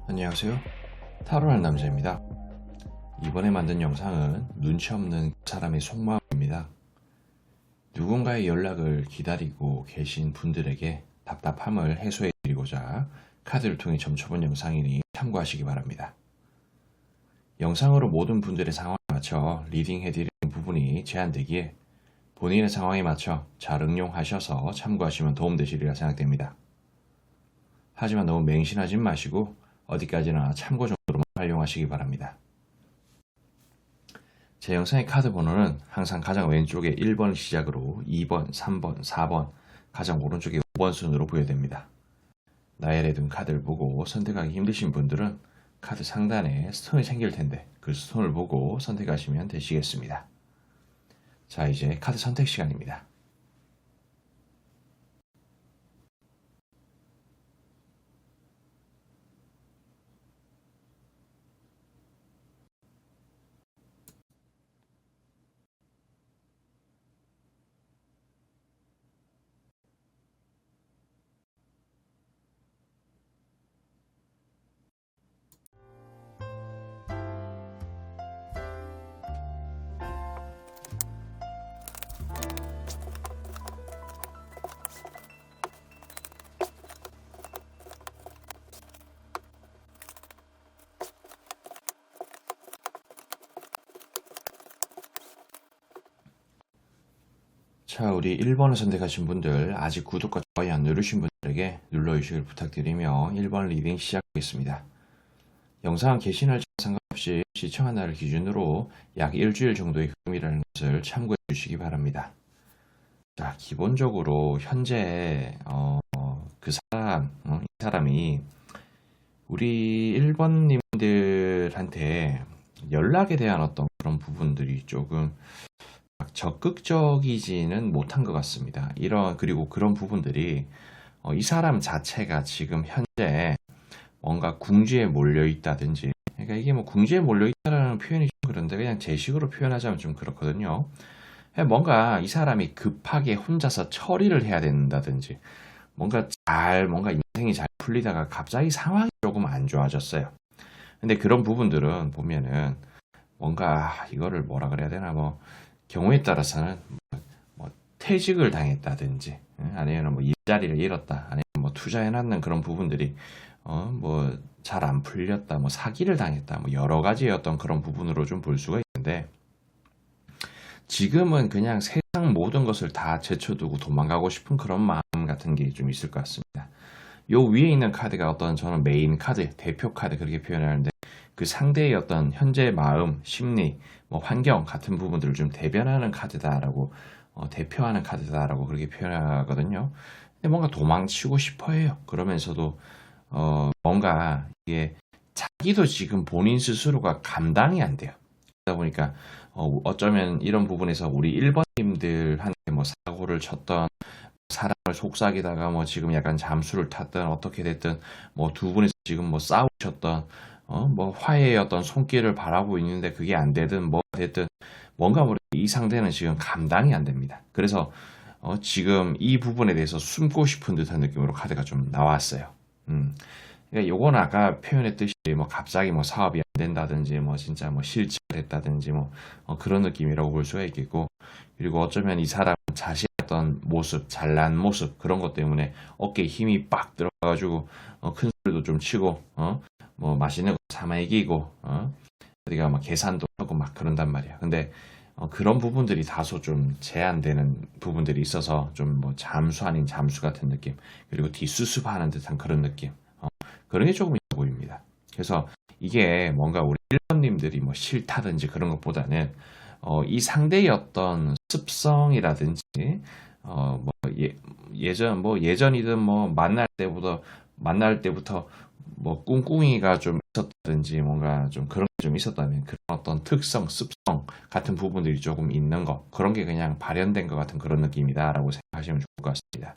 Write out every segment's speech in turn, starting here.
안녕하세요. 타로할 남자입니다. 이번에 만든 영상은 눈치 없는 사람의 속마음입니다. 누군가의 연락을 기다리고 계신 분들에게 답답함을 해소해 드리고자 카드를 통해 점쳐본 영상이니 참고하시기 바랍니다. 영상으로 모든 분들의 상황에 맞춰 리딩해 드리는 부분이 제한되기에 본인의 상황에 맞춰 잘 응용하셔서 참고하시면 도움되시리라 생각됩니다. 하지만 너무 맹신하지 마시고 어디까지나 참고 정도로만 활용하시기 바랍니다. 제 영상의 카드 번호는 항상 가장 왼쪽에 1번 시작으로 2번, 3번, 4번, 가장 오른쪽에 5번 순으로 부여됩니다. 나열해 둔 카드를 보고 선택하기 힘드신 분들은 카드 상단에 스톤이 생길 텐데 그 스톤을 보고 선택하시면 되시겠습니다. 자, 이제 카드 선택 시간입니다. 자, 우리 1번을 선택하신 분들, 아직 구독과 좋아요 안 누르신 분들에게 눌러주시길 부탁드리며 1번 리딩 시작하겠습니다. 영상은 개시날짜 상관없이 시청 하나를 기준으로 약 일주일 정도의 흐름이라는 것을 참고해 주시기 바랍니다. 자, 기본적으로 현재 이 사람이 우리 1번님들한테 연락에 대한 어떤 그런 부분들이 조금 적극적이지는 못한 것 같습니다. 그리고 그런 부분들이 이 사람 자체가 지금 현재 뭔가 궁지에 몰려 있다든지, 그러니까 이게 뭐 궁지에 몰려 있다라는 표현이 좀 그런데 그냥 제 식으로 표현하자면 좀 그렇거든요. 뭔가 이 사람이 급하게 혼자서 처리를 해야 된다든지, 뭔가 인생이 잘 풀리다가 갑자기 상황이 조금 안 좋아졌어요. 근데 그런 부분들은 보면은 뭔가 이거를 뭐라 그래야 되나, 뭐 경우에 따라서는 뭐 퇴직을 당했다든지, 아니면 뭐 일자리를 잃었다, 아니면 뭐 투자해놨는 그런 부분들이 뭐 잘 안 풀렸다, 뭐 사기를 당했다, 뭐 여러 가지의 어떤 그런 부분으로 좀 볼 수가 있는데, 지금은 그냥 세상 모든 것을 다 제쳐두고 도망가고 싶은 그런 마음 같은 게 좀 있을 것 같습니다. 요 위에 있는 카드가 어떤, 저는 메인 카드, 대표 카드 그렇게 표현하는데, 그 상대의 어떤 현재 마음, 심리, 뭐 환경 같은 부분들을 좀 대변하는 카드다라고, 대표하는 카드다라고 그렇게 표현하거든요. 근데 뭔가 도망치고 싶어 해요. 그러면서도 뭔가 이게 자기도 지금 본인 스스로가 감당이 안 돼요. 그러다 보니까 어쩌면 이런 부분에서 우리 1번님들한테 뭐 사고를 쳤던, 사람을 속삭이다가 뭐 지금 약간 잠수를 탔던, 어떻게 됐든 뭐 두 분이서 지금 뭐 싸우셨던, 뭐 화해의 어떤 손길을 바라고 있는데 그게 안 되든 뭐 됐든, 뭔가 모르게 이 상태는 지금 감당이 안 됩니다. 그래서 지금 이 부분에 대해서 숨고 싶은 듯한 느낌으로 카드가 좀 나왔어요. 그러니까 요건 아까 표현했듯이 뭐 갑자기 뭐 사업이 안 된다든지, 뭐 진짜 뭐 실직했다든지, 뭐 그런 느낌이라고 볼 수가 있겠고, 그리고 어쩌면 이 사람 자신의 어떤 모습, 잘난 모습, 그런 것 때문에 어깨에 힘이 빡 들어가가지고 큰 소리도 좀 치고, 뭐 맛있는 거 사 먹이고, 어디가 막 계산도 하고 막 그런단 말이야. 근데 그런 부분들이 다소 좀 제한되는 부분들이 있어서 좀 뭐 잠수 아닌 잠수 같은 느낌, 그리고 뒷수습하는 듯한 그런 느낌, 그런 게 조금 있어 보입니다. 그래서 이게 뭔가 우리 일본님들이 뭐 싫다든지 그런 것보다는 이 상대의 어떤 습성이라든지, 뭐 예전이든 뭐 만날 때부터 뭐 꿍꿍이가 좀 있었다든지, 뭔가 좀 그런 게 좀 있었다면 그런 어떤 특성, 습성 같은 부분들이 조금 있는 거, 그런 게 그냥 발현된 것 같은 그런 느낌이다라고 생각하시면 좋을 것 같습니다.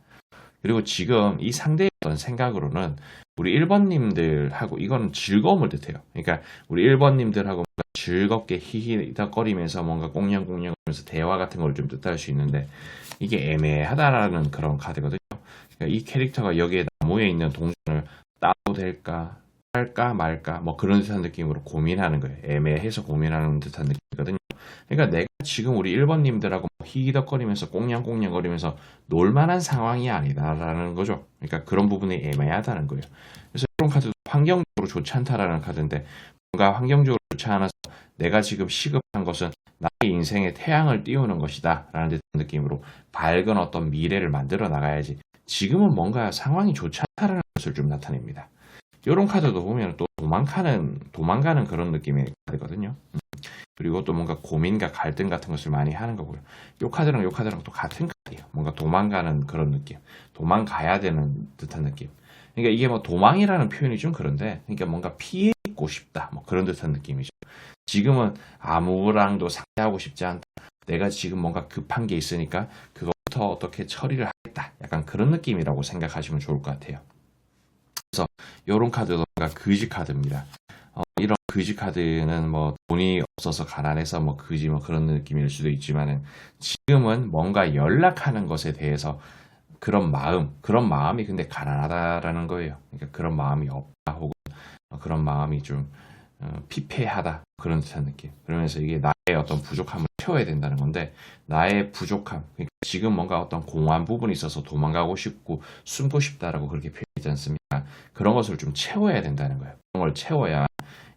그리고 지금 이 상대의 어떤 생각으로는 우리 1번님들하고 이거는 즐거움을 뜻해요. 그러니까 우리 1번님들하고 뭔가 즐겁게 히히덕거리면서 뭔가 꽁냥꽁냥하면서 대화 같은 걸 좀 뜻할 수 있는데, 이게 애매하다라는 그런 카드거든요. 그러니까 이 캐릭터가 여기에 나무에 있는 동전을 따도 될까, 할까 말까 뭐 그런 듯한 느낌으로 고민하는 거예요. 애매해서 고민하는 듯한 느낌이거든요. 그러니까 내가 지금 우리 1번님들하고 히히덕거리면서 꽁냥꽁냥거리면서 놀 만한 상황이 아니다라는 거죠. 그러니까 그런 부분이 애매하다는 거예요. 그래서 이런 카드도 환경적으로 좋지 않다라는 카드인데 뭔가 환경적으로 좋지 않아서 내가 지금 시급한 것은 나의 인생에 태양을 띄우는 것이다 라는 듯한 느낌으로 밝은 어떤 미래를 만들어 나가야지 지금은 뭔가 상황이 좋지 않다라는 것을 좀 나타냅니다. 이런 카드도 보면 또 도망가는 그런 느낌의 카드거든요. 그리고 또 뭔가 고민과 갈등 같은 것을 많이 하는 거고요. 요 카드랑 또 같은 카드예요. 뭔가 도망가는 그런 느낌. 도망가야 되는 듯한 느낌. 그러니까 이게 뭐 도망이라는 표현이 좀 그런데, 그러니까 뭔가 피해 있고 싶다. 뭐 그런 듯한 느낌이죠. 지금은 아무랑도 상대하고 싶지 않다. 내가 지금 뭔가 급한 게 있으니까 그것부터 어떻게 처리를 하겠다. 약간 그런 느낌이라고 생각하시면 좋을 것 같아요. 그래서 이런 카드도 뭔가 그지 카드입니다. 이런 그지 카드는 뭐 돈이 없어서 가난해서 뭐 그지 뭐 그런 느낌일 수도 있지만은 지금은 뭔가 연락하는 것에 대해서 그런 마음이 근데 가난하다라는 거예요. 그러니까 그런 마음이 없다 혹은 그런 마음이 좀 피폐하다 그런 듯한 느낌. 그러면서 이게 나의 어떤 부족함을 채워야 된다는 건데 나의 부족함, 그러니까 지금 뭔가 어떤 공허한 부분이 있어서 도망가고 싶고 숨고 싶다라고 그렇게 표현하지 않습니까? 그런 것을 좀 채워야 된다는 거예요. 그런 걸 채워야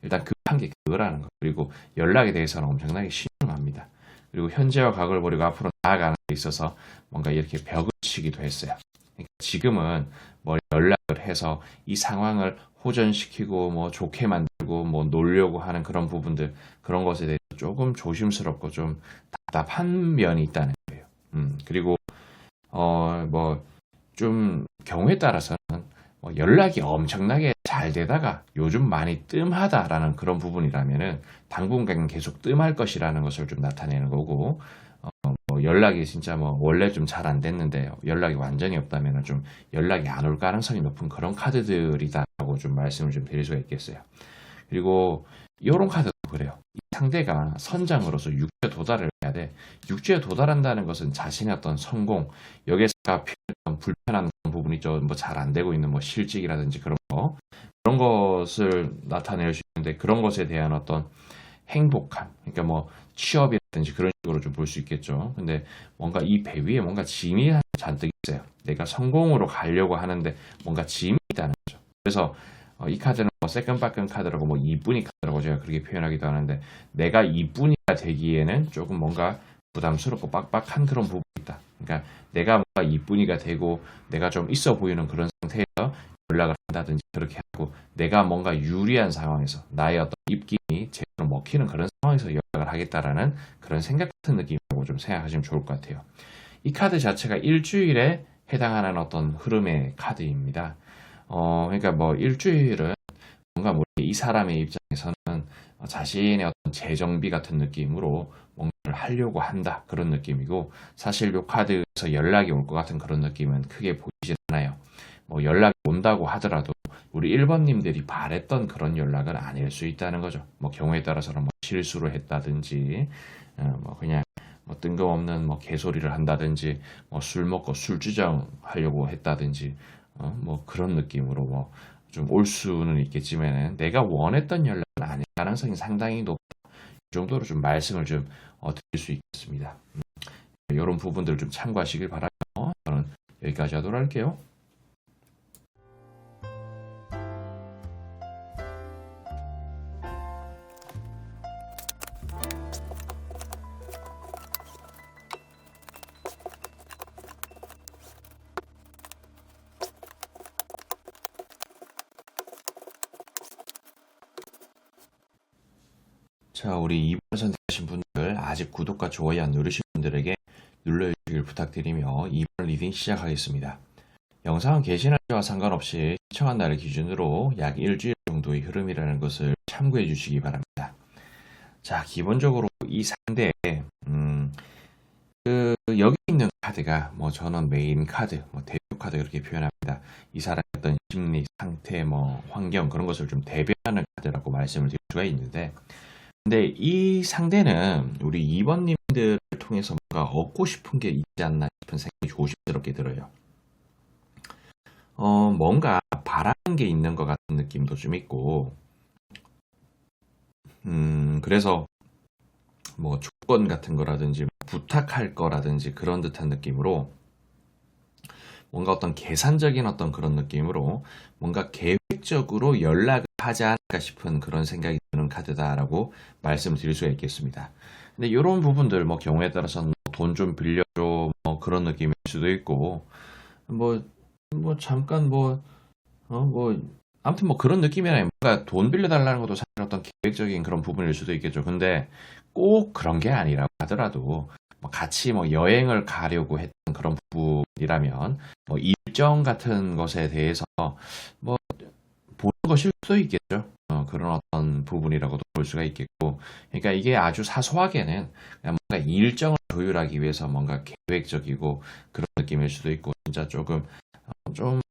일단 급한 게 그거라는 거. 그리고 연락에 대해서는 엄청나게 신중합니다. 그리고 현재와 과거를 버리고 앞으로 나아가는 데 있어서 뭔가 이렇게 벽을 치기도 했어요. 그러니까 지금은 뭐 연락을 해서 이 상황을 호전시키고 뭐 좋게 만들고 뭐 놀려고 하는 그런 부분들 그런 것에 대해서 조금 조심스럽고 좀 답답한 면이 있다는 거예요. 그리고 뭐 좀 경우에 따라서는 뭐 연락이 엄청나게 잘 되다가 요즘 많이 뜸하다라는 그런 부분이라면은 당분간 계속 뜸할 것이라는 것을 좀 나타내는 거고 뭐 연락이 진짜 뭐 원래 좀 잘 안 됐는데 연락이 완전히 없다면은 좀 연락이 안 올 가능성이 높은 그런 카드들이다라고 좀 말씀을 좀 드릴 수가 있겠어요. 그리고 이런 카드도 그래요. 이 상대가 선장으로서 육지에 도달을 해야 돼. 육지에 도달한다는 것은 자신의 어떤 성공, 여기서가 표현했던 불편한 부분이 좀 뭐 잘 안 되고 있는 뭐 실직이라든지 그런 거, 그런 것을 나타낼 수 있는데 그런 것에 대한 어떤 행복함, 그러니까 뭐 취업이라든지 그런 식으로 좀 볼 수 있겠죠. 근데 뭔가 이 배 위에 뭔가 짐이 잔뜩 있어요. 내가 성공으로 가려고 하는데 뭔가 짐이 있다는 거죠. 그래서 이 카드는 뭐 새끈빠끈 카드라고 뭐 이쁜이 카드라고 제가 그렇게 표현하기도 하는데 내가 이쁜이가 되기에는 조금 뭔가 부담스럽고 빡빡한 그런 부분이 있다. 그러니까 내가 뭔가 이쁜이가 되고 내가 좀 있어 보이는 그런 상태에서 연락을 한다든지 그렇게 하고 내가 뭔가 유리한 상황에서 나의 어떤 입김이 제대로 먹히는 그런 상황에서 연락을 하겠다라는 그런 생각 같은 느낌이라고 좀 생각하시면 좋을 것 같아요. 이 카드 자체가 일주일에 해당하는 어떤 흐름의 카드입니다. 그러니까 뭐 일주일은 뭔가 뭐 이 사람의 입장에서는 자신의 어떤 재정비 같은 느낌으로 뭔가를 하려고 한다 그런 느낌이고 사실 요 카드에서 연락이 올 것 같은 그런 느낌은 크게 보이진 않아요. 뭐 연락이 온다고 하더라도 우리 1번님들이 바랬던 그런 연락은 아닐 수 있다는 거죠. 뭐 경우에 따라서는 뭐 실수를 했다든지 뭐 그냥 뭐 뜬금없는 뭐 개소리를 한다든지 뭐 술 먹고 술주정 하려고 했다든지 뭐 그런 느낌으로 뭐 좀 올 수는 있겠지만 내가 원했던 연락은 아닐 가능성이 상당히 높다. 이 정도로 좀 말씀을 좀 드릴 수 있겠습니다. 이런 부분들 좀 참고하시길 바라요. 저는 여기까지 하도록 할게요. 자, 우리 2번 선택하신 분들 아직 구독과 좋아요 안 누르신 분들에게 눌러주시길 부탁드리며 2번 리딩 시작하겠습니다. 영상은 게시나 시와 상관없이 시청한 날을 기준으로 약 일주일 정도의 흐름이라는 것을 참고해 주시기 바랍니다. 자, 기본적으로 이 상대 여기 있는 카드가 뭐 저는 메인 카드, 뭐 대표 카드 그렇게 표현합니다. 이 사람의 어떤 심리, 상태, 뭐 환경 그런 것을 좀 대변하는 카드라고 말씀을 드릴 수가 있는데 근데 이 상대는 우리 2번님들을 통해서 뭔가 얻고 싶은 게 있지 않나 싶은 생각이 조심스럽게 들어요. 뭔가 바라는 게 있는 것 같은 느낌도 좀 있고, 그래서 뭐 조건 같은 거라든지 부탁할 거라든지 그런 듯한 느낌으로 뭔가 어떤 계산적인 어떤 그런 느낌으로 뭔가 계획적으로 연락을 하지 않을까 싶은 그런 생각이 드는 카드다라고 말씀드릴 수가 있겠습니다. 근데 이런 부분들 뭐 경우에 따라서는 돈 좀 빌려줘 뭐 그런 느낌일 수도 있고 뭐 잠깐 뭐 아무튼 뭐 그런 느낌이나 뭔가 돈 빌려달라는 것도 사실 어떤 계획적인 그런 부분일 수도 있겠죠. 근데 꼭 그런 게 아니라고 하더라도 뭐 같이 뭐 여행을 가려고 했던 그런 부분이라면 뭐 일정 같은 것에 대해서 뭐 보는 것일 수도 있겠죠. 그런 어떤 부분이라고도 볼 수가 있겠고. 그러니까 이게 아주 사소하게는 그냥 뭔가 일정을 조율하기 위해서 뭔가 계획적이고 그런 느낌일 수도 있고, 진짜 조금 좀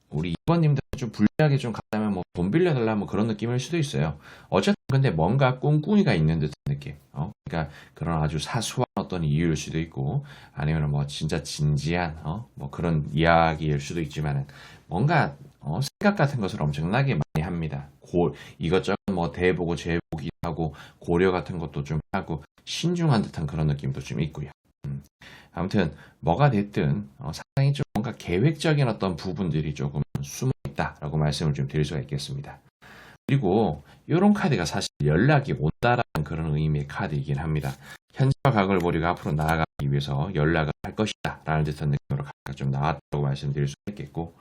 우리 이번님들 좀 불리하게 좀 갔다면 뭐 돈 빌려달라 뭐 그런 느낌일 수도 있어요. 어쨌든 근데 뭔가 꿍꿍이가 있는 듯한 느낌. 그러니까 그런 아주 사소한 어떤 이유일 수도 있고 아니면 뭐 진짜 진지한 뭐 그런 이야기일 수도 있지만은 뭔가 생각 같은 것을 엄청나게 많이 합니다. 이것저것 뭐 대보고 재보기도 하고 고려 같은 것도 좀 하고 신중한 듯한 그런 느낌도 좀 있고요. 음. 아무튼 뭐가 됐든 상당히 좀 뭔가 계획적인 어떤 부분들이 조금 숨어 있다라고 말씀을 좀 드릴 수가 있겠습니다. 그리고 이런 카드가 사실 연락이 온다라는 그런 의미의 카드이긴 합니다. 현재와 과거를 버리고 앞으로 나아가기 위해서 연락을 할 것이다 라는 듯한 느낌으로 카드가 좀 나왔다고 말씀드릴 수 있겠고,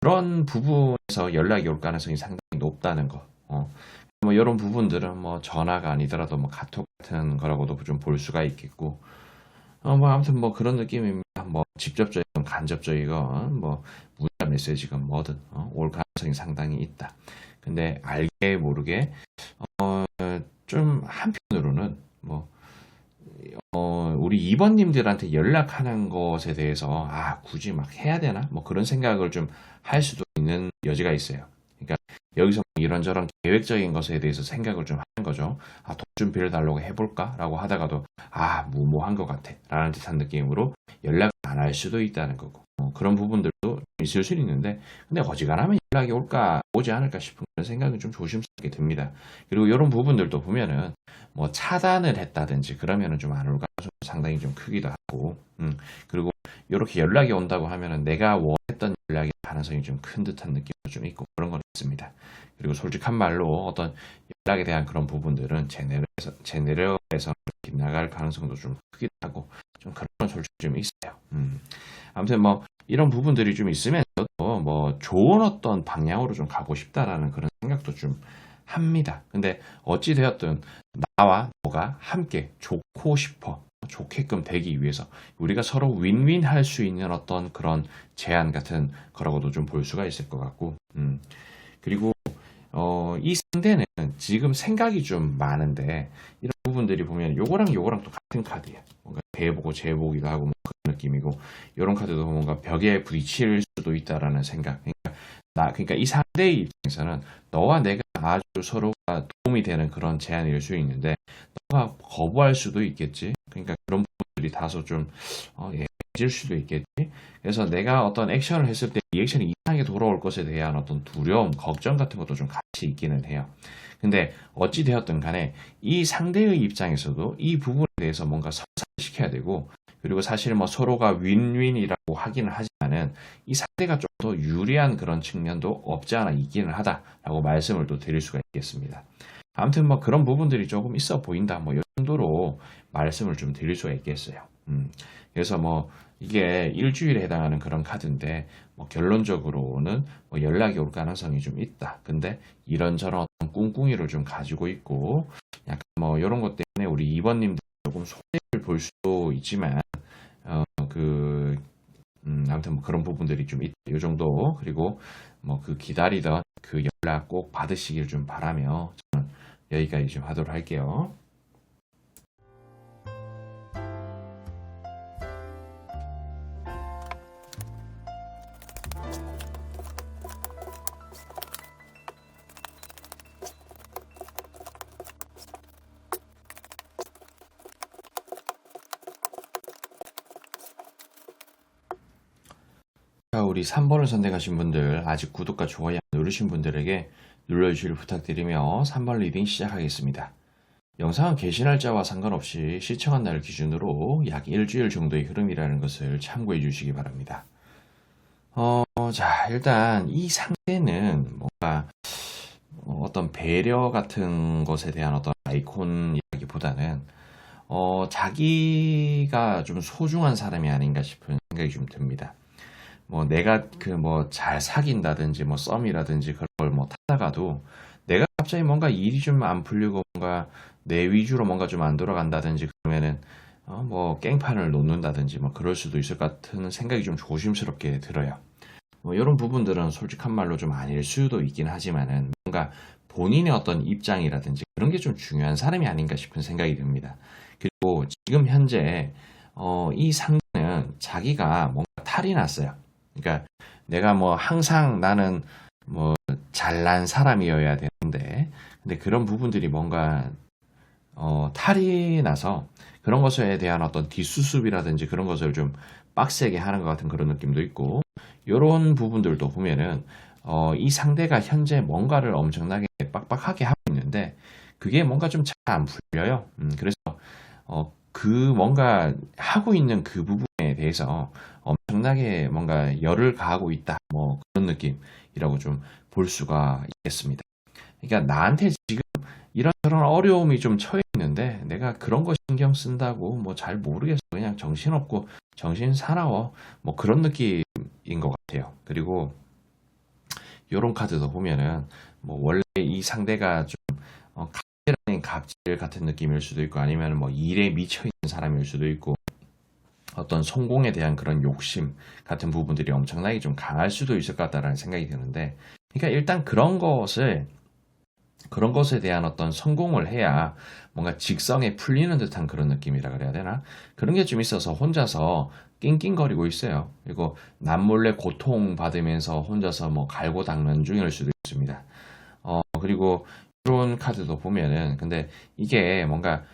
그런 부분에서 연락이 올 가능성이 상당히 높다는 거. 뭐 이런 부분들은 뭐 전화가 아니더라도 뭐 카톡 같은 거라고도 좀 볼 수가 있겠고, 뭐 아무튼 뭐 그런 느낌입니다. 뭐 직접적이건 간접적이건 뭐 문자 메시지건 뭐든 올 가능성이 상당히 있다. 근데 알게 모르게 좀 한편으로는 뭐 우리 2번님들한테 연락하는 것에 대해서 굳이 막 해야 되나? 뭐 그런 생각을 좀 할 수도 있는 여지가 있어요. 그러니까 여기서 이런저런 계획적인 것에 대해서 생각을 좀 하는 거죠. 돈 좀 빌려달라고 해볼까? 라고 하다가도 무모한 것 같아. 라는 듯한 느낌으로 연락을 안 할 수도 있다는 거고. 그런 부분들도 있을 수 있는데, 근데 어지간하면 연락이 오지 않을까 싶은 그런 생각은 좀 조심스럽게 듭니다. 그리고 이런 부분들도 보면은 뭐 차단을 했다든지 그러면은 좀 안 올 가능성이 상당히 좀 크기도 하고, 그리고 이렇게 연락이 온다고 하면은 내가 원했던 연락의 가능성이 좀 큰 듯한 느낌도 좀 있고 그런 건 있습니다. 그리고 솔직한 말로 어떤 연락에 대한 그런 부분들은 제 내력에서 빗나갈 가능성도 좀 크기도 하고 좀 그런 건 솔직히 좀 있어요. 아무튼 뭐 이런 부분들이 좀 있으면서도 뭐 좋은 어떤 방향으로 좀 가고 싶다라는 그런 생각도 좀 합니다. 근데 어찌 되었든 나와 너가 함께 좋고 싶어. 좋게끔 되기 위해서 우리가 서로 윈윈 할 수 있는 어떤 그런 제안 같은 거라고도 좀 볼 수가 있을 것 같고, 그리고 이 상대는 지금 생각이 좀 많은데 이런 부분들이 보면 요거랑 요거랑 또 같은 카드야. 뭔가 대보고 재보기도 하고 뭐 그런 느낌이고, 이런 카드도 뭔가 벽에 부딪힐 수도 있다라는 생각. 그러니까 이 상대의 입장에서는 너와 내가 아주 서로가 도움이 되는 그런 제안일 수 있는데 너가 거부할 수도 있겠지. 그러니까 그런 부분들이 다소 좀 예해질 수도 있겠지. 그래서 내가 어떤 액션을 했을 때 리액션이 이상하게 돌아올 것에 대한 어떤 두려움, 걱정 같은 것도 좀 같이 있기는 해요. 근데 어찌 되었든 간에 이 상대의 입장에서도 이 부분에 대해서 뭔가 성사시켜야 되고, 그리고 사실 뭐 서로가 윈윈이라고 하기는 하지만은 이 상대가 좀 더 유리한 그런 측면도 없지 않아 있기는 하다라고 말씀을 또 드릴 수가 있겠습니다. 아무튼 뭐 그런 부분들이 조금 있어 보인다. 뭐 이 정도로 말씀을 좀 드릴 수가 있겠어요. 그래서 뭐 이게 일주일에 해당하는 그런 카드인데 뭐 결론적으로는 뭐 연락이 올 가능성이 좀 있다. 근데 이런저런 어떤 꿍꿍이를 좀 가지고 있고 약간 뭐 이런 것 때문에 우리 2번님도 조금 손해를 볼 수도 있지만 그 아무튼 뭐 그런 부분들이 좀 있다. 요 정도. 그리고 뭐 그 기다리던 그 연락 꼭 받으시길 좀 바라며 저는 여기까지 좀 하도록 할게요. 자, 우리 우리 3번을 선택하신 분들, 아직 구독과 좋아요 안 누르신 분들에게 눌러주시길 부탁드리며 3번 리딩 시작하겠습니다. 영상은 게시 날짜와 상관없이 시청한 날 기준으로 약 일주일 정도의 흐름이라는 것을 참고해 주시기 바랍니다. 자, 일단 이 상대는 뭔가 어떤 배려 같은 것에 대한 어떤 아이콘 이야기보다는 자기가 좀 소중한 사람이 아닌가 싶은 생각이 좀 듭니다. 뭐 내가 잘 사귄다든지 뭐 썸이라든지 그런 걸 뭐 타다가도 내가 갑자기 뭔가 일이 좀 안 풀리고 뭔가 내 위주로 뭔가 좀 안 돌아간다든지 그러면은 뭐 깽판을 놓는다든지 뭐 그럴 수도 있을 것 같은 생각이 좀 조심스럽게 들어요. 뭐 이런 부분들은 솔직한 말로 좀 아닐 수도 있긴 하지만은 뭔가 본인의 어떤 입장이라든지 그런 게 좀 중요한 사람이 아닌가 싶은 생각이 듭니다. 그리고 지금 현재 이 상대는 자기가 뭔가 탈이 났어요. 그러니까 내가 뭐 항상 나는 뭐 잘난 사람이어야 되는데 근데 그런 부분들이 뭔가 탈이 나서 그런 것에 대한 어떤 뒷수습이라든지 그런 것을 좀 빡세게 하는 것 같은 그런 느낌도 있고 이런 부분들도 보면은 이 상대가 현재 뭔가를 엄청나게 빡빡하게 하고 있는데 그게 뭔가 좀 잘 안 풀려요. 그래서 그 뭔가 하고 있는 그 부분에 대해서 엄청나게 뭔가 열을 가하고 있다. 뭐 그런 느낌이라고 좀 볼 수가 있겠습니다. 그러니까 나한테 지금 이런저런 어려움이 좀 처해 있는데 내가 그런 거 신경 쓴다고 뭐 잘 모르겠어. 그냥 정신없고 정신 사나워. 뭐 그런 느낌인 것 같아요. 그리고 요런 카드도 보면은 뭐 원래 이 상대가 좀 갑질 아닌 갑질 같은 느낌일 수도 있고 아니면 뭐 일에 미쳐 있는 사람일 수도 있고 어떤 성공에 대한 그런 욕심 같은 부분들이 엄청나게 좀 강할 수도 있을 것 같다라는 생각이 드는데 그러니까 일단 그런 것에 대한 어떤 성공을 해야 뭔가 직성에 풀리는 듯한 그런 느낌이라 그래야 되나? 그런 게 좀 있어서 혼자서 낑낑거리고 있어요. 그리고 남몰래 고통받으면서 혼자서 뭐 갈고 닦는 중일 수도 있습니다. 그리고 이런 카드도 보면은 근데 이게 뭔가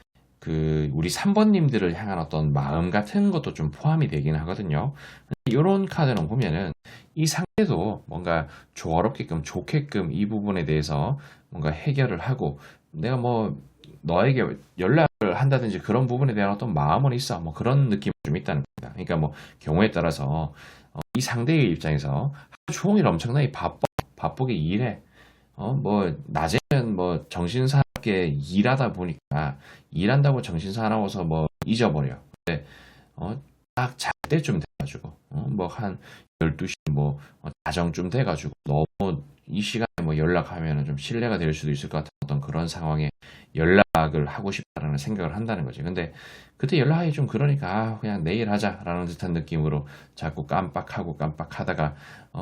우리 3번님들을 향한 어떤 마음 같은 것도 좀 포함이 되긴 하거든요. 이런 카드는 보면은 이 상대도 뭔가 조화롭게끔 좋게끔 이 부분에 대해서 뭔가 해결을 하고 내가 뭐 너에게 연락을 한다든지 그런 부분에 대한 어떤 마음은 있어. 뭐 그런 느낌이 좀 있다는 겁니다. 그러니까 뭐 경우에 따라서 이 상대의 입장에서 하루 종일 엄청나게 바쁘게 일해. 뭐 낮에는 뭐 정신 사납게 일하다 보니까 일한다고 정신 사나워서 뭐 잊어버려. 근데 딱 잘 때쯤 돼가지고 뭐 한 12시 뭐 자정쯤 돼가지고 너무 이 시간에 뭐 연락하면은 좀 실례가 될 수도 있을 것 같은 어떤 그런 상황에 연락을 하고 싶다라는 생각을 한다는 거지. 근데 그때 연락하기 좀 그러니까 그냥 내일 하자라는 듯한 느낌으로 자꾸 깜빡하고 깜빡하다가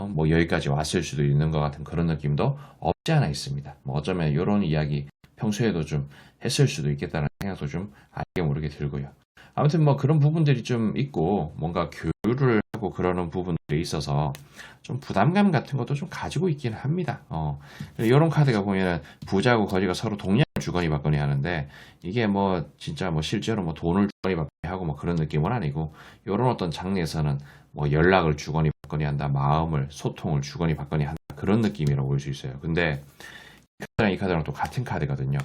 뭐 여기까지 왔을 수도 있는 것 같은 그런 느낌도 없지 않아 있습니다. 뭐 어쩌면 이런 이야기 평소에도 좀 했을 수도 있겠다는 생각도 좀 알게 모르게 들고요. 아무튼 뭐 그런 부분들이 좀 있고 뭔가 교류를 하고 그러는 부분들이 있어서 좀 부담감 같은 것도 좀 가지고 있긴 합니다. 이런 카드가 보면은 부자하고 거지가 서로 동량을 주거니 받거니 하는데 이게 뭐 진짜 뭐 실제로 뭐 돈을 주거니 받거니 하고 뭐 그런 느낌은 아니고 이런 어떤 장르에서는 뭐 연락을 주거니 받거니 한다, 마음을 소통을 주거니 받거니 한다 그런 느낌이라고 볼 수 있어요. 근데 이 카드랑 또 같은 카드거든요.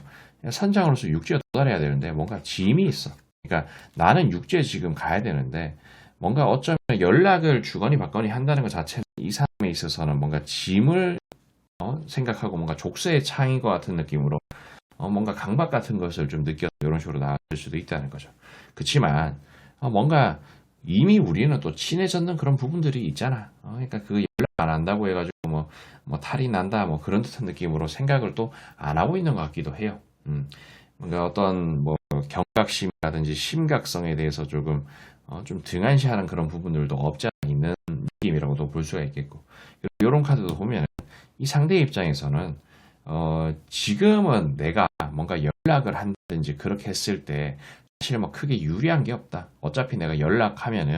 선장으로서 육지에 도달해야 되는데 뭔가 짐이 있어. 그러니까 나는 육지에 지금 가야 되는데 뭔가 어쩌면 연락을 주거니 받거니 한다는 것 자체는 이 사람에 있어서는 뭔가 짐을 생각하고 뭔가 족쇄의 창인 것 같은 느낌으로 뭔가 강박 같은 것을 좀 느껴서 이런 식으로 나올 수도 있다는 거죠. 그렇지만 뭔가 이미 우리는 또 친해졌는 그런 부분들이 있잖아. 그러니까 그 연락 안 한다고 해가지고 뭐 탈이 난다 뭐 그런 듯한 느낌으로 생각을 또 안 하고 있는 것 같기도 해요. 뭔가 어떤 뭐 경각심이라든지 심각성에 대해서 조금 좀 등한시하는 그런 부분들도 없지 않아 있는 느낌이라고도 볼 수가 있겠고 이런 카드도 보면 이 상대 입장에서는 지금은 내가 뭔가 연락을 한다든지 그렇게 했을 때 사실 뭐 크게 유리한 게 없다. 어차피 내가 연락하면은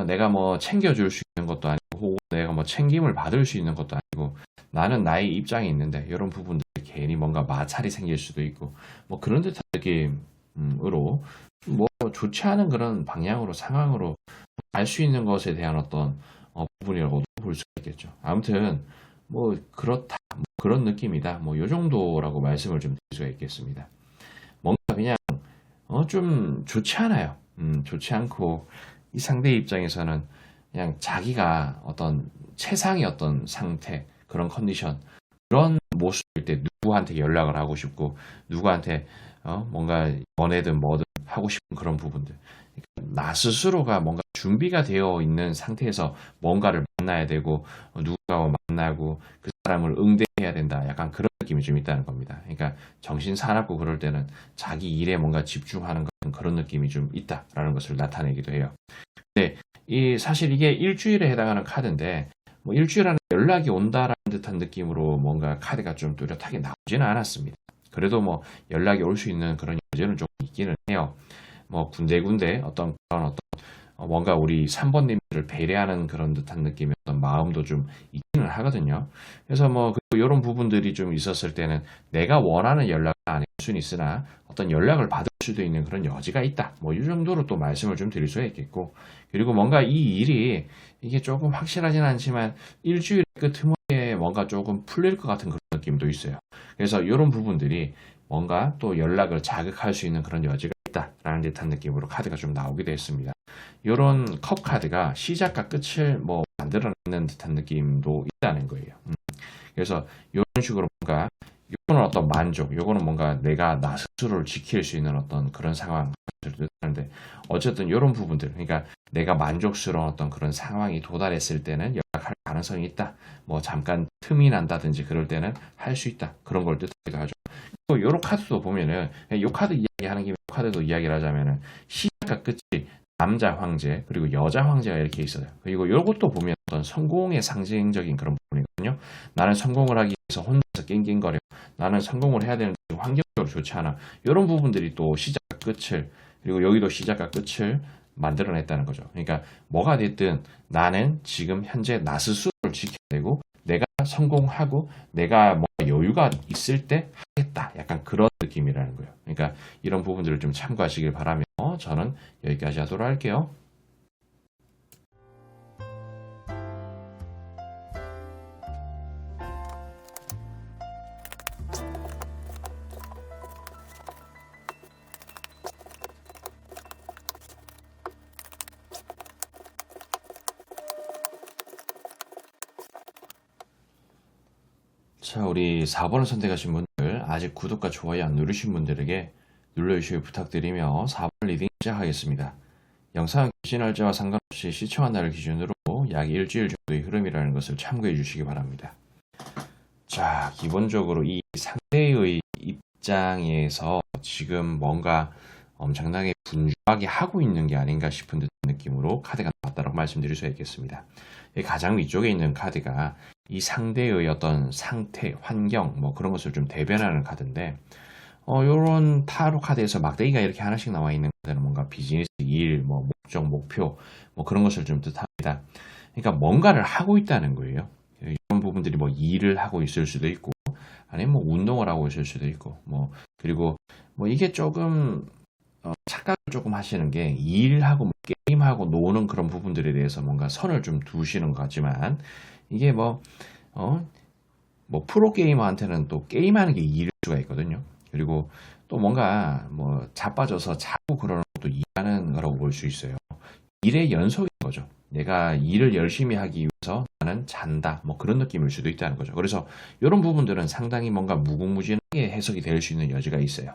내가 뭐 챙겨줄 수 있는 것도 아니고 혹은 내가 뭐 챙김을 받을 수 있는 것도 아니고 나는 나의 입장이 있는데 이런 부분들 괜히 뭔가 마찰이 생길 수도 있고 뭐 그런 듯한 느낌으로 뭐 좋지 않은 그런 방향으로 상황으로 갈 수 있는 것에 대한 어떤 부분이라고도 볼 수 있겠죠. 아무튼 뭐 그렇다, 뭐 그런 느낌이다, 뭐 요 정도라고 말씀을 좀 드릴 수가 있겠습니다. 뭔가 그냥 좀 좋지 않아요. 좋지 않고 이 상대 입장에서는 그냥 자기가 어떤 최상의 어떤 상태, 그런 컨디션, 그런 모습일 때 누구한테 연락을 하고 싶고 누구한테 뭔가 연애든 뭐든 하고 싶은 그런 부분들. 그러니까 나 스스로가 뭔가 준비가 되어 있는 상태에서 뭔가를 만나야 되고 누군가와 만나고 그 사람을 응대해야 된다. 약간 그런 느낌이 좀 있다는 겁니다. 그러니까 정신 사납고 그럴 때는 자기 일에 뭔가 집중하는 그런 느낌이 좀 있다라는 것을 나타내기도 해요. 근데 사실 이게 일주일에 해당하는 카드인데 뭐 일주일 안에 연락이 온다라는 듯한 느낌으로 뭔가 카드가 좀 뚜렷하게 나오지는 않았습니다. 그래도 뭐 연락이 올 수 있는 그런 여지는 좀 있기는 해요. 뭐 군데군데 어떤 그런 어떤 뭔가 우리 3번님들을 배려하는 그런 듯한 느낌의 어떤 마음도 좀 있기는 하거든요. 그래서 뭐 이런 부분들이 좀 있었을 때는 내가 원하는 연락은 아닐 수는 있으나 어떤 연락을 받을 수도 있는 그런 여지가 있다. 뭐 이 정도로 또 말씀을 좀 드릴 수가 있겠고, 그리고 뭔가 이 일이 이게 조금 확실하진 않지만 일주일 그 틈에 뭔가 조금 풀릴 것 같은 그런 느낌도 있어요. 그래서 이런 부분들이 뭔가 또 연락을 자극할 수 있는 그런 여지가 있다라는 듯한 느낌으로 카드가 좀 나오기도 했습니다. 이런 컵 카드가 시작과 끝을 뭐 만들어내는 듯한 느낌도 있다는 거예요. 그래서 이런 식으로 뭔가 요거는 어떤 만족, 요거는 뭔가 내가 나 스스로를 지킬 수 있는 어떤 그런 상황을 뜻하는데, 어쨌든 이런 부분들, 그러니까 내가 만족스러운 어떤 그런 상황이 도달했을 때는 연락할 가능성이 있다. 뭐 잠깐 틈이 난다든지 그럴 때는 할 수 있다. 그런 걸 뜻하기도 하죠. 또 요런 카드도 보면은 요 카드 이야기하는 김에 요 카드도 이야기를 하자면은 시작과 끝이 남자 황제 그리고 여자 황제가 이렇게 있어요. 그리고 요것도 보면 어떤 성공의 상징적인 그런 부분이거든요. 나는 성공을 하기 위해서 혼자서 낑낑거려. 나는 성공을 해야 되는데 환경적으로 좋지 않아. 이런 부분들이 또 시작과 끝을, 그리고 여기도 시작과 끝을 만들어냈다는 거죠. 그러니까 뭐가 됐든 나는 지금 현재 나 스스로를 지켜야 되고 내가 성공하고 내가 뭐 여유가 있을 때 하겠다. 약간 그런 느낌이라는 거예요. 그러니까 이런 부분들을 좀 참고하시길 바라며 저는 여기까지 하도록 할게요. 자, 우리 4번을 선택하신 분들, 아직 구독과 좋아요 안 누르신 분들에게 눌러주시기 부탁드리며 4번 리딩 시작하겠습니다. 영상 개시 날짜와 상관없이 시청한 날을 기준으로 약 일주일 정도의 흐름이라는 것을 참고해 주시기 바랍니다. 자, 기본적으로 이 상대의 입장에서 지금 뭔가 엄청나게 분주하게 하고 있는 게 아닌가 싶은 듯한 느낌으로 카드가 나왔다고 말씀드릴 수 있겠습니다. 가장 위쪽에 있는 카드가 이 상대의 어떤 상태, 환경, 뭐 그런 것을 좀 대변하는 카드인데, 요런 타로 카드에서 막대기가 이렇게 하나씩 나와 있는 카드는 뭔가 비즈니스, 일, 뭐 목적, 목표, 뭐 그런 것을 좀 뜻합니다. 그러니까 뭔가를 하고 있다는 거예요. 이런 부분들이 뭐 일을 하고 있을 수도 있고, 아니면 뭐 운동을 하고 있을 수도 있고, 뭐 그리고 뭐 이게 조금 착각을 조금 하시는 게 일하고 뭐 게임하고 노는 그런 부분들에 대해서 뭔가 선을 좀 두시는 것 같지만, 이게 뭐 프로게이머한테는 또 게임하는 게 일일 수가 있거든요. 그리고 또 뭔가 뭐 자빠져서 자고 그러는 것도 일하는 거라고 볼 수 있어요. 일의 연속인 거죠. 내가 일을 열심히 하기 위해서 나는 잔다. 뭐 그런 느낌일 수도 있다는 거죠. 그래서 이런 부분들은 상당히 뭔가 무궁무진하게 해석이 될 수 있는 여지가 있어요.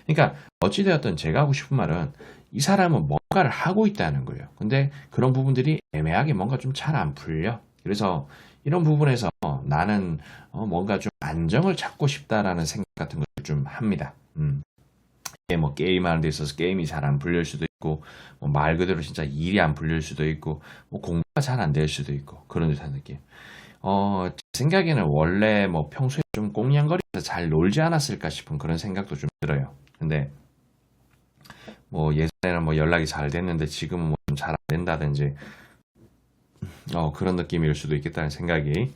그러니까 어찌되었든 제가 하고 싶은 말은 이 사람은 뭔가를 하고 있다는 거예요. 근데 그런 부분들이 애매하게 뭔가 좀 잘 안 풀려. 그래서 이런 부분에서 나는 뭔가 좀 안정을 찾고 싶다라는 생각 같은 걸 좀 합니다. 이게 뭐 게임하는 데 있어서 게임이 잘 안 풀릴 수도 있고, 뭐 말 그대로 진짜 일이 안 풀릴 수도 있고, 뭐 공부가 잘 안 될 수도 있고, 그런 듯한 느낌. 제 생각에는 원래 뭐 평소에 좀 꽁냥거리면서 잘 놀지 않았을까 싶은 그런 생각도 좀 들어요. 근데 뭐 예전에는 뭐 연락이 잘 됐는데 지금은 뭐 좀 잘 안 된다든지, 그런 느낌일 수도 있겠다는 생각이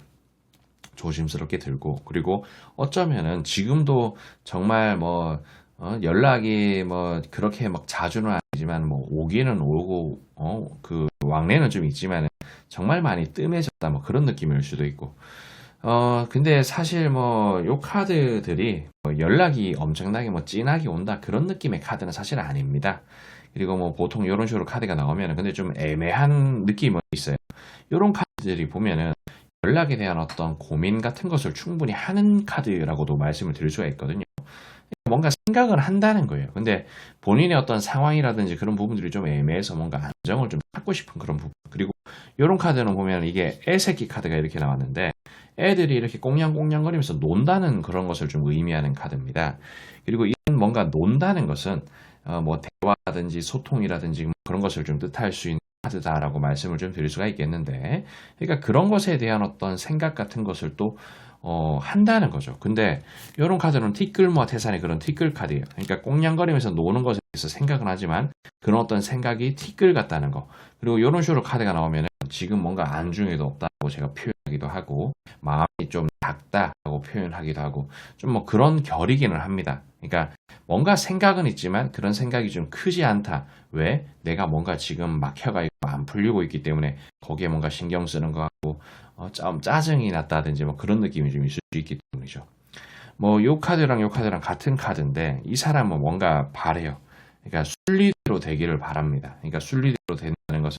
조심스럽게 들고, 그리고 어쩌면은 지금도 정말 뭐 연락이 뭐 그렇게 막 자주는 아니지만 뭐 오기는 오고 그 왕래는 좀 있지만 정말 많이 뜸해졌다 뭐 그런 느낌일 수도 있고. 근데 사실 뭐 요 카드들이 뭐 연락이 엄청나게 뭐 진하게 온다 그런 느낌의 카드는 사실 아닙니다. 그리고 뭐 보통 요런 식으로 카드가 나오면은 근데 좀 애매한 느낌은 있어요. 요런 카드들이 보면은 연락에 대한 어떤 고민 같은 것을 충분히 하는 카드라고도 말씀을 드릴 수가 있거든요. 뭔가 생각을 한다는 거예요. 근데 본인의 어떤 상황이라든지 그런 부분들이 좀 애매해서 뭔가 안정을 좀 찾고 싶은 그런 부분. 그리고 요런 카드는 보면 이게 애새끼 카드가 이렇게 나왔는데 애들이 이렇게 꽁냥꽁냥거리면서 논다는 그런 것을 좀 의미하는 카드입니다. 그리고 이런 뭔가 논다는 것은 뭐 대화라든지 소통이라든지 뭐 그런 것을 좀 뜻할 수 있는 카드다라고 말씀을 좀 드릴 수가 있겠는데, 그러니까 그런 것에 대한 어떤 생각 같은 것을 또 한다는 거죠. 근데 이런 카드는 티끌모아 태산의 그런 티끌 카드예요. 그러니까 꽁냥거리면서 노는 것에 대해서 생각은 하지만 그런 어떤 생각이 티끌 같다는 거. 그리고 이런 식으로 카드가 나오면은 지금 뭔가 안중에도 없다고 제가 표현하기도 하고 마음이 좀 작다라고 표현하기도 하고 좀 뭐 그런 결이기는 합니다. 그러니까 뭔가 생각은 있지만 그런 생각이 좀 크지 않다. 왜? 내가 뭔가 지금 막혀가 있고 안 풀리고 있기 때문에 거기에 뭔가 신경 쓰는 것 같고 좀 짜증이 났다든지 뭐 그런 느낌이 좀 있을 수 있기 때문이죠. 뭐 요 카드랑 요 카드랑 같은 카드인데 이 사람은 뭔가 바래요. 그러니까 순리대로 되기를 바랍니다. 그러니까 순리대로 된다는 것은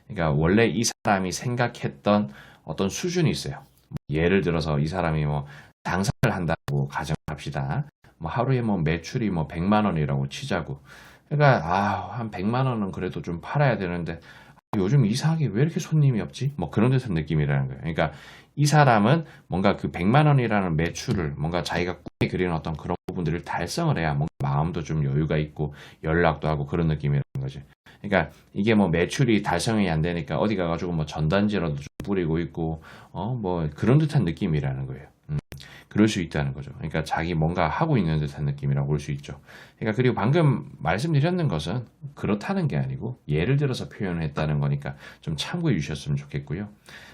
그러니까 원래 이 사람이 생각했던 어떤 수준이 있어요. 뭐 예를 들어서 이 사람이 뭐 장사를 한다고 가정합시다. 뭐 하루에 뭐 매출이 뭐 100만 원이라고 치자고. 그러니까 한 100만 원은 그래도 좀 팔아야 되는데 요즘 이상하게 왜 이렇게 손님이 없지? 뭐 그런 듯한 느낌이라는 거예요. 그러니까 이 사람은 뭔가 그 100만 원이라는 매출을 뭔가 자기가 꿈에 그리는 어떤 그런 부분들을 달성을 해야 뭔가 마음도 좀 여유가 있고 연락도 하고 그런 느낌이라는 거지. 그러니까 이게 뭐 매출이 달성이 안 되니까 어디 가가지고 뭐 전단지라도 좀 뿌리고 있고 뭐 그런 듯한 느낌이라는 거예요. 그럴 수 있다는 거죠. 그러니까 자기 뭔가 하고 있는 듯한 느낌이라고 볼 수 있죠. 그러니까 그리고 방금 말씀드렸는 것은 그렇다는 게 아니고 예를 들어서 표현을 했다는 거니까 좀 참고해 주셨으면 좋겠고요.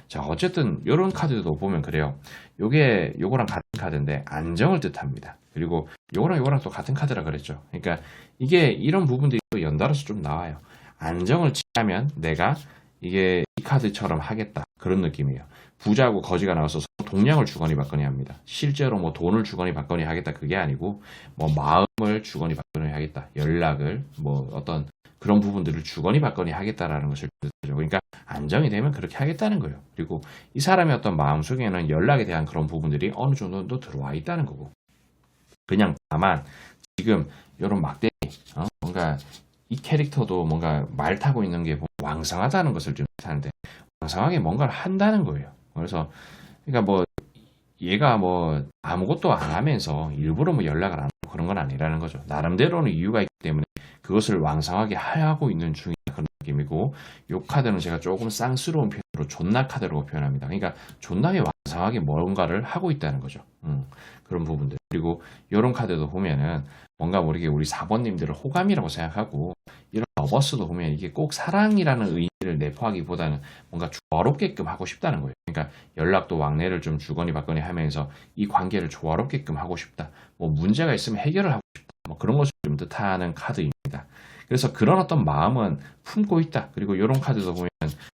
자, 어쨌든 이런 카드도 보면 그래요. 요거랑 같은 카드인데 안정을 뜻합니다. 그리고 요거랑 또 같은 카드라 그랬죠. 그러니까 이게 이런 부분들이 또 연달아서 좀 나와요. 안정을 취하면 내가 이게 이 카드처럼 하겠다. 그런 느낌이에요. 부자하고 거지가 나와서 동량을 주거니 받거니 합니다. 실제로 뭐 돈을 주거니 받거니 하겠다 그게 아니고 뭐 마음을 주거니 받거니 하겠다. 연락을 뭐 어떤 그런 부분들을 주거니 받거니 하겠다라는 것을 뜻하죠. 그러니까 안정이 되면 그렇게 하겠다는 거예요. 그리고 이 사람의 어떤 마음속에는 연락에 대한 그런 부분들이 어느 정도 들어와 있다는 거고. 그냥 다만 지금 이런 막대기 뭔가 이 캐릭터도 뭔가 말 타고 있는 게 왕성하다는 것을 좀 뜻하는데 왕성하게 뭔가를 한다는 거예요. 그래서 그러니까 뭐 얘가 뭐 아무것도 안 하면서 일부러 뭐 연락을 안 하고 그런 건 아니라는 거죠. 나름대로는 이유가 있기 때문에 그것을 왕성하게 하고 있는 중이다 그런 느낌이고 요 카드는 제가 조금 쌍스러운 표현으로 존나 카드라고 표현합니다. 그러니까 존나게 왕성하게 뭔가를 하고 있다는 거죠. 그런 부분들. 그리고 이런 카드도 보면은 뭔가 모르게 우리 4번님들을 호감이라고 생각하고 이런 러버스도 보면 이게 꼭 사랑이라는 의미를 내포하기보다는 뭔가 조화롭게끔 하고 싶다는 거예요. 그러니까 연락도 왕래를 좀 주거니 받거니 하면서 이 관계를 조화롭게끔 하고 싶다. 뭐 문제가 있으면 해결을 하고 싶다. 뭐 그런 것을 좀 뜻하는 카드입니다. 그래서 그런 어떤 마음은 품고 있다. 그리고 이런 카드도 보면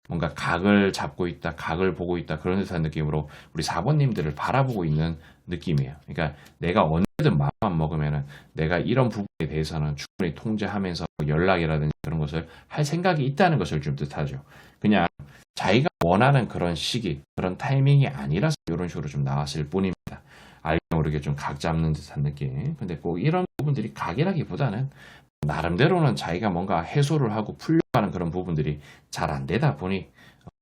뭔가 각을 잡고 있다, 각을 보고 있다 그런 듯한 느낌으로 우리 4번님들을 바라보고 있는 느낌이에요. 그러니까 내가 언제든 마음만 먹으면은 내가 이런 부분에 대해서는 충분히 통제하면서 연락이라든지 그런 것을 할 생각이 있다는 것을 좀 뜻하죠. 그냥 자기가 원하는 그런 시기, 그런 타이밍이 아니라서 이런 식으로 좀 나왔을 뿐입니다. 알게 모르게 좀 각 잡는 듯한 느낌. 근데 꼭 이런 부분들이 각이라기보다는 나름대로는 자기가 뭔가 해소를 하고 풀려고 하는 그런 부분들이 잘 안 되다 보니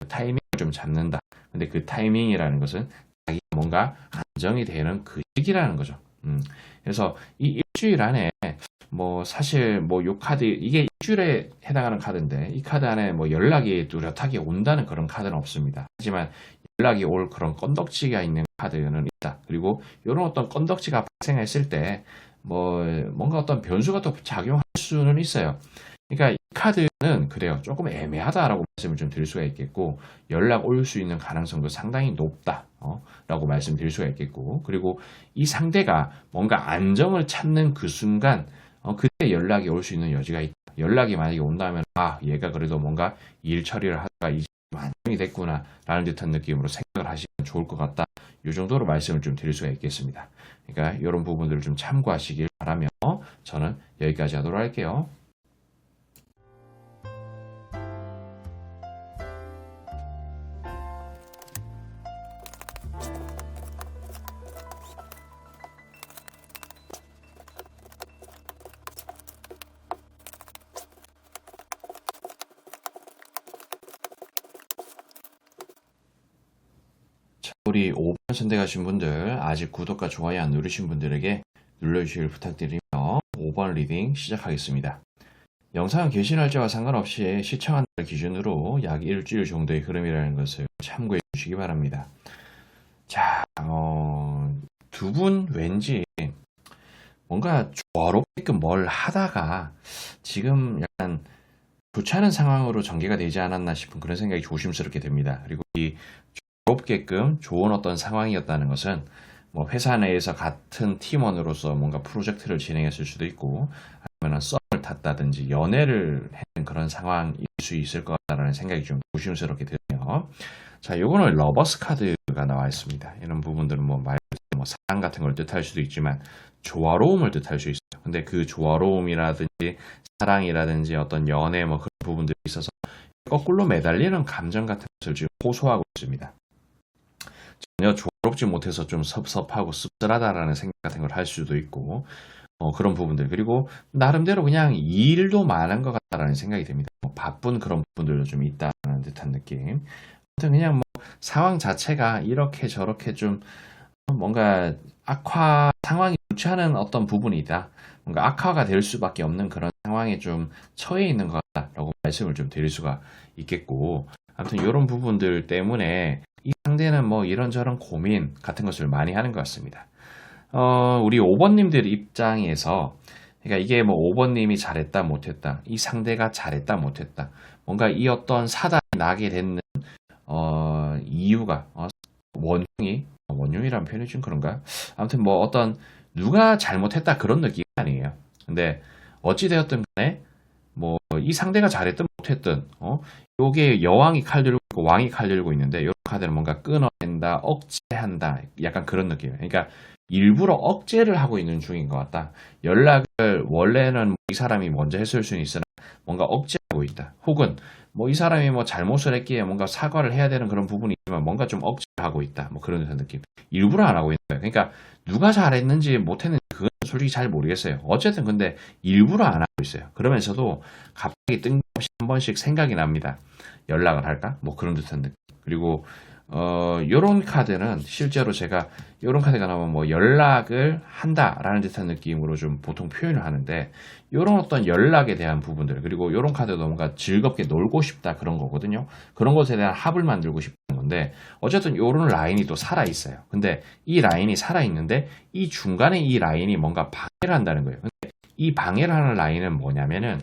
타이밍을 좀 잡는다. 근데 그 타이밍이라는 것은 자기가 뭔가 안정이 되는 그 시기라는 거죠. 그래서 이 일주일 안에 뭐 사실 뭐 요 카드 이게 일주일에 해당하는 카드인데 이 카드 안에 뭐 연락이 뚜렷하게 온다는 그런 카드는 없습니다. 하지만 연락이 올 그런 건덕지가 있는 카드는 있다. 그리고 이런 어떤 건덕지가 발생했을 때 뭐 뭔가 어떤 변수가 또 작용할 수는 있어요. 그러니까 이 카드는 그래요. 조금 애매하다라고 말씀을 좀 드릴 수가 있겠고 연락 올 수 있는 가능성도 상당히 높다. 라고 말씀드릴 수가 있겠고 그리고 이 상대가 뭔가 안정을 찾는 그 순간 그때 연락이 올 수 있는 여지가 있다. 연락이 만약에 온다면 얘가 그래도 뭔가 일 처리를 하다가 이제 안정이 됐구나 라는 듯한 느낌으로 생각을 하시면 좋을 것 같다. 이 정도로 말씀을 좀 드릴 수가 있겠습니다. 그러니까 이런 부분들을 좀 참고하시길 바라며 저는 여기까지 하도록 할게요. 우리 5번 선택하신 분들 아직 구독과 좋아요 안 누르신 분들에게 눌러주시길 부탁드리며 5번 리딩 시작하겠습니다. 영상 게시 날짜와 상관없이 시청한 날 기준으로 약 일주일 정도의 흐름이라는 것을 참고해 주시기 바랍니다. 자, 두 분 왠지 뭔가 조화롭게끔 뭘 하다가 지금 약간 좋지 않은 상황으로 전개가 되지 않았나 싶은 그런 생각이 조심스럽게 듭니다. 그리고 이 조롭게끔 좋은 어떤 상황이었다는 것은 뭐 회사 내에서 같은 팀원으로서 뭔가 프로젝트를 진행했을 수도 있고 아니면 썸을 탔다든지 연애를 했는 그런 상황일 수 있을 것 같다는 생각이 좀 조심스럽게 드네요. 자, 요거는 러버스 카드가 나와 있습니다. 이런 부분들은 뭐 말 그대로 뭐 사랑 같은 걸 뜻할 수도 있지만 조화로움을 뜻할 수 있어요. 근데 그 조화로움이라든지 사랑이라든지 어떤 연애 뭐 그런 부분들이 있어서 거꾸로 매달리는 감정 같은 것을 지금 호소하고 있습니다. 전혀 조화롭지 못해서 좀 섭섭하고 씁쓸하다라는 생각 같은 걸 할 수도 있고 그런 부분들 그리고 나름대로 그냥 일도 많은 것 같다라는 생각이 듭니다. 바쁜 그런 부분들도 좀 있다는 듯한 느낌. 아무튼 그냥 뭐 상황 자체가 이렇게 저렇게 좀 뭔가 악화 상황이 좋지 않은 어떤 부분이다. 뭔가 악화가 될 수밖에 없는 그런 상황에 좀 처해 있는 것 같다라고 말씀을 좀 드릴 수가 있겠고 아무튼 이런 부분들 때문에 이 상대는 뭐 이런저런 고민 같은 것을 많이 하는 것 같습니다. 우리 5번님들 입장에서 그러니까 이게 뭐 5번님이 잘했다 못했다 이 상대가 잘했다 못했다 뭔가 이 어떤 사단이 나게 되는 이유가 원흉이라는 표현이 좀 그런가? 아무튼 뭐 어떤 누가 잘못했다 그런 느낌이 아니에요. 근데 어찌되었든 간에 뭐 이 상대가 잘했든 못했든 요게 여왕이 칼 들고 있고 왕이 칼 들고 있는데 요 카드는 뭔가 끊어낸다 억제한다 약간 그런 느낌이에요. 그러니까 일부러 억제를 하고 있는 중인 것 같다. 연락을 원래는 이 사람이 먼저 했을 수는 있으나 뭔가 억제하고 있다. 혹은 뭐 이 사람이 뭐 잘못을 했기에 뭔가 사과를 해야 되는 그런 부분이 있지만 뭔가 좀 억제를 하고 있다. 뭐 그런 느낌. 일부러 안 하고 있는 거예요. 그러니까 누가 잘했는지 못했는지 그건 솔직히 잘 모르겠어요. 어쨌든 근데 일부러 안 하고 있어요. 그러면서도 갑자기 뜬금없이 한 번씩 생각이 납니다. 연락을 할까? 뭐 그런 듯한 느낌. 그리고 요런 카드는 실제로 제가 요런 카드가 나오면 뭐 연락을 한다라는 듯한 느낌으로 좀 보통 표현을 하는데 요런 어떤 연락에 대한 부분들 그리고 요런 카드도 뭔가 즐겁게 놀고 싶다 그런 거거든요. 그런 것에 대한 합을 만들고 싶은 건데 어쨌든 요런 라인이 또 살아 있어요. 근데 이 라인이 살아 있는데 이 중간에 이 라인이 뭔가 방해를 한다는 거예요. 근데 이 방해를 하는 라인은 뭐냐면은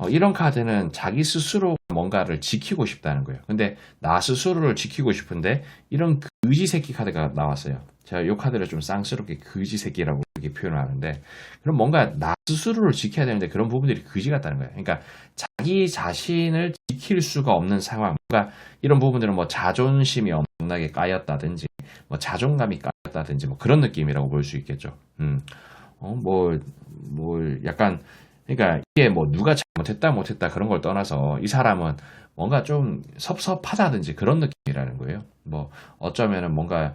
이런 카드는 자기 스스로 뭔가를 지키고 싶다는 거예요. 근데 나 스스로를 지키고 싶은데 이런 거지 새끼 카드가 나왔어요. 제가 이 카드를 좀 쌍스럽게 거지 새끼라고 이렇게 표현을 하는데 그럼 뭔가 나 스스로를 지켜야 되는데 그런 부분들이 거지 같다는 거예요. 그러니까 자기 자신을 지킬 수가 없는 상황. 뭔가 이런 부분들은 뭐 자존심이 엄청나게 까였다든지 뭐 자존감이 까였다든지 뭐 그런 느낌이라고 볼 수 있겠죠. 약간 그러니까 이게 뭐 누가 잘못했다 못했다 그런 걸 떠나서 이 사람은 뭔가 좀 섭섭하다든지 그런 느낌이라는 거예요. 뭐 어쩌면은 뭔가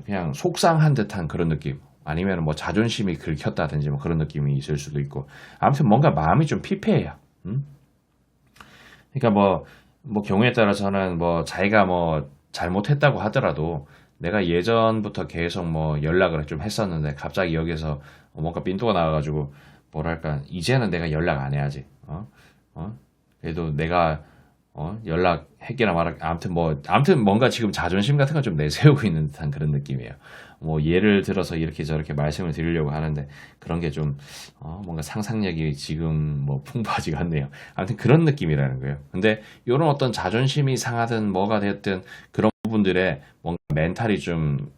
그냥 속상한 듯한 그런 느낌 아니면 뭐 자존심이 긁혔다든지 뭐 그런 느낌이 있을 수도 있고 아무튼 뭔가 마음이 좀 피폐해요. 그러니까 뭐 경우에 따라서는 뭐 자기가 뭐 잘못했다고 하더라도 내가 예전부터 계속 뭐 연락을 좀 했었는데 갑자기 여기서 뭔가 삔또가 나와가지고 뭐랄까 이제는 내가 연락 안 해야지. 그래도 내가 연락했기나 말할 아무튼 뭔가 지금 자존심 같은 거 좀 내세우고 있는 듯한 그런 느낌이에요. 뭐 예를 들어서 이렇게 저렇게 말씀을 드리려고 하는데 그런 게 좀 뭔가 상상력이 지금 뭐 풍부하지가 않네요. 아무튼 그런 느낌이라는 거예요. 근데 이런 어떤 자존심이 상하든 뭐가 됐든 그런 부분들에 뭔가 멘탈이 좀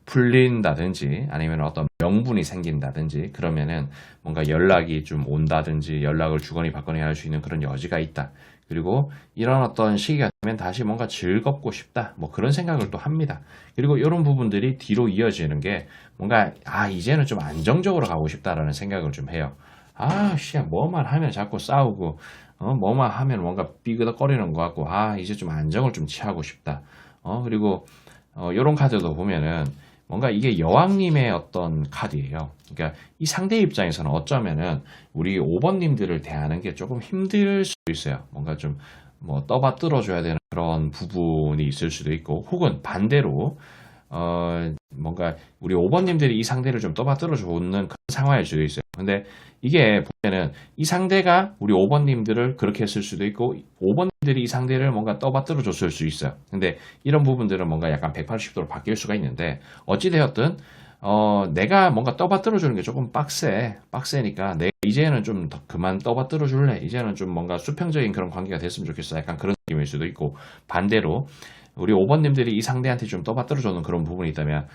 풀린다든지 아니면 어떤 명분이 생긴다든지 그러면은 뭔가 연락이 좀 온다든지 연락을 주거니 받거니 할 수 있는 그런 여지가 있다. 그리고 이런 어떤 시기가 되면 다시 뭔가 즐겁고 싶다. 뭐 그런 생각을 또 합니다. 그리고 이런 부분들이 뒤로 이어지는 게 뭔가 이제는 좀 안정적으로 가고 싶다라는 생각을 좀 해요. 뭐만 하면 자꾸 싸우고 뭐만 하면 뭔가 삐그덕거리는 것 같고 이제 좀 안정을 좀 취하고 싶다. 그리고 요런 카드도 보면은 뭔가 이게 여왕님의 어떤 카드예요. 그러니까 이 상대 입장에서는 어쩌면은 우리 5번님들을 대하는 게 조금 힘들 수도 있어요. 뭔가 좀 뭐 떠받들어 줘야 되는 그런 부분이 있을 수도 있고, 혹은 반대로 뭔가 우리 5번님들이 이 상대를 좀 떠받들어 주는 그런 상황일 수도 있어요. 근데 이게 보면은 이 상대가 우리 5번님들을 그렇게 했을 수도 있고 5번님들이 이 상대를 뭔가 떠받들어 줬을 수 있어요. 근데 이런 부분들은 뭔가 약간 180도로 바뀔 수가 있는데 어찌되었든 내가 뭔가 떠받들어 주는 게 조금 빡세니까 내가 이제는 좀 그만 떠받들어 줄래. 이제는 좀 뭔가 수평적인 그런 관계가 됐으면 좋겠어. 약간 그런 느낌일 수도 있고, 반대로 우리 5번님들이 이 상대한테 좀 떠받들어주는 그런 부분이 있다면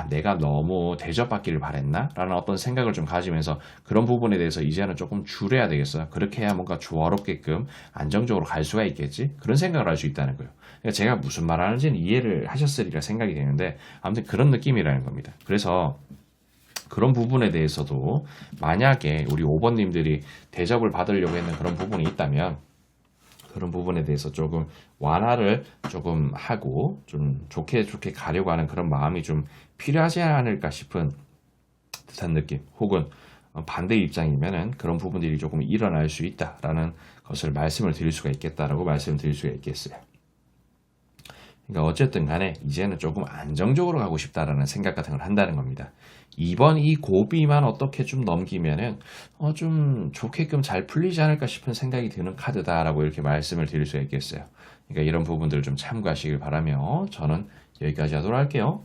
내가 너무 대접받기를 바랬나? 라는 어떤 생각을 좀 가지면서 그런 부분에 대해서 이제는 조금 줄여야 되겠어요. 그렇게 해야 뭔가 조화롭게끔 안정적으로 갈 수가 있겠지? 그런 생각을 할 수 있다는 거예요. 그러니까 제가 무슨 말 하는지는 이해를 하셨으리라 생각이 되는데 아무튼 그런 느낌이라는 겁니다. 그래서 그런 부분에 대해서도 만약에 우리 5번님들이 대접을 받으려고 했는 그런 부분이 있다면 그런 부분에 대해서 조금 완화를 조금 하고 좀 좋게 가려고 하는 그런 마음이 좀 필요하지 않을까 싶은 듯한 느낌, 혹은 반대 입장이면은 그런 부분들이 조금 일어날 수 있다라는 것을 말씀을 드릴 수가 있겠다라고 말씀을 드릴 수가 있겠어요. 그러니까 어쨌든 간에 이제는 조금 안정적으로 가고 싶다라는 생각 같은 걸 한다는 겁니다. 이번 이 고비만 어떻게 좀 넘기면은 좀 좋게끔 잘 풀리지 않을까 싶은 생각이 드는 카드다라고 이렇게 말씀을 드릴 수가 있겠어요. 그러니까 이런 부분들을 좀 참고하시길 바라며 저는 여기까지 하도록 할게요.